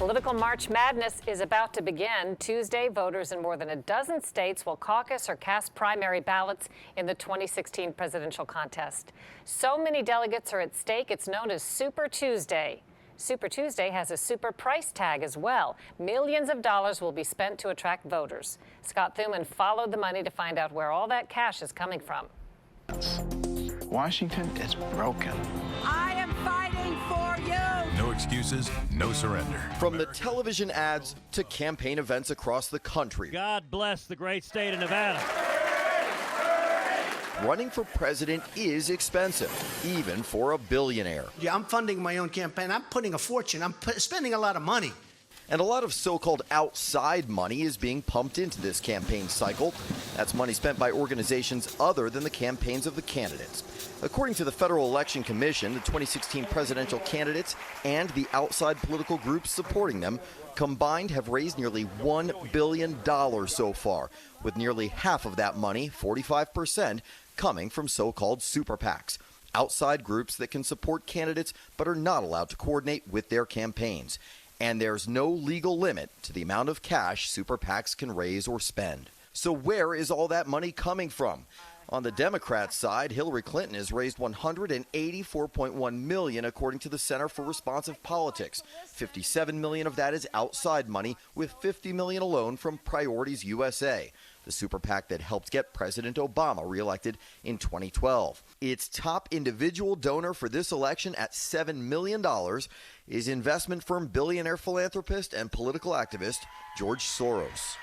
Political March Madness is about to begin. Tuesday, voters in more than a dozen states will caucus or cast primary ballots in the 2016 presidential contest. So many delegates are at stake, it's known as Super Tuesday. Super Tuesday has a super price tag as well. Millions of dollars will be spent to attract voters. Scott Thuman followed the money to find out where all that cash is coming from. Washington is broken. I am fighting for you. No excuses, no surrender. From the television ads to campaign events across the country. God bless the great state of Nevada. Running for president is expensive, even for a billionaire. Yeah, I'm funding my own campaign. I'm putting a fortune. I'm spending a lot of money. And a lot of so-called outside money is being pumped into this campaign cycle. That's money spent by organizations other than the campaigns of the candidates. According to the Federal Election Commission, the 2016 presidential candidates and the outside political groups supporting them combined have raised nearly $1 billion so far, with nearly half of that money, 45%, coming from so-called super PACs, outside groups that can support candidates but are not allowed to coordinate with their campaigns. And there's no legal limit to the amount of cash super PACs can raise or spend. So where is all that money coming from? On the Democrat side, Hillary Clinton has raised $184.1 million, according to the Center for Responsive Politics. $57 million of that is outside money, with $50 million alone from Priorities USA, the super PAC that helped get President Obama reelected in 2012. Its top individual donor for this election at $7 million is investment firm billionaire philanthropist and political activist George Soros.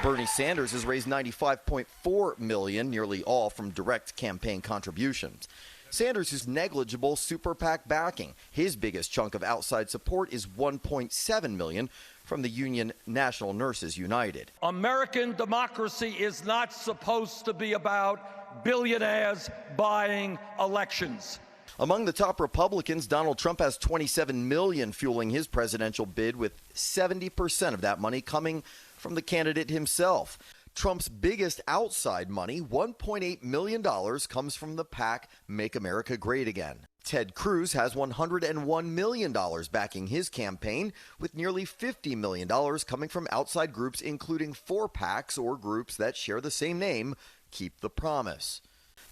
Bernie Sanders has raised $95.4 million, nearly all from direct campaign contributions. Sanders is negligible super PAC backing. His biggest chunk of outside support is $1.7 million from the union National Nurses United. American democracy is not supposed to be about billionaires buying elections. Among the top Republicans, Donald Trump has $27 million fueling his presidential bid, with 70% of that money coming from the candidate himself. Trump's biggest outside money, $1.8 million, comes from the PAC Make America Great Again. Ted Cruz has $101 million backing his campaign, with nearly $50 million coming from outside groups, including four PACs or groups that share the same name, Keep the Promise.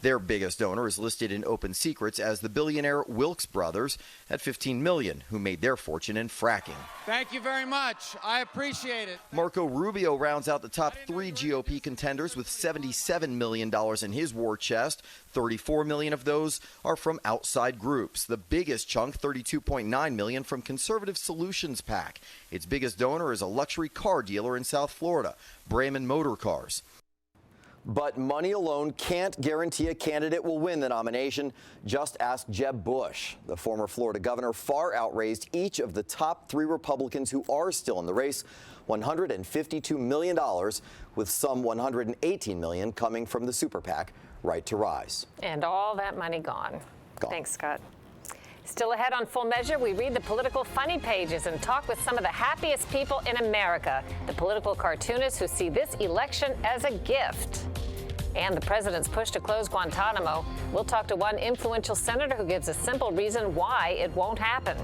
Their biggest donor is listed in Open Secrets as the billionaire Wilks brothers at $15 million, who made their fortune in fracking. Thank you very much. I appreciate it. Marco Rubio rounds out the top three GOP contenders with $77 million in his war chest. $34 million of those are from outside groups. The biggest chunk, $32.9 million, from Conservative Solutions PAC. Its biggest donor is a luxury car dealer in South Florida, Brayman Motor Cars. But money alone can't guarantee a candidate will win the nomination. Just ask Jeb Bush. The former Florida governor far outraised each of the top three Republicans who are still in the race, $152 million, with some $118 million coming from the super PAC Right to Rise. And all that money gone. Thanks, Scott. Still ahead on Full Measure, we read the political funny pages and talk with some of the happiest people in America, the political cartoonists who see this election as a gift. And the president's push to close Guantanamo. We'll talk to one influential senator who gives a simple reason why it won't happen.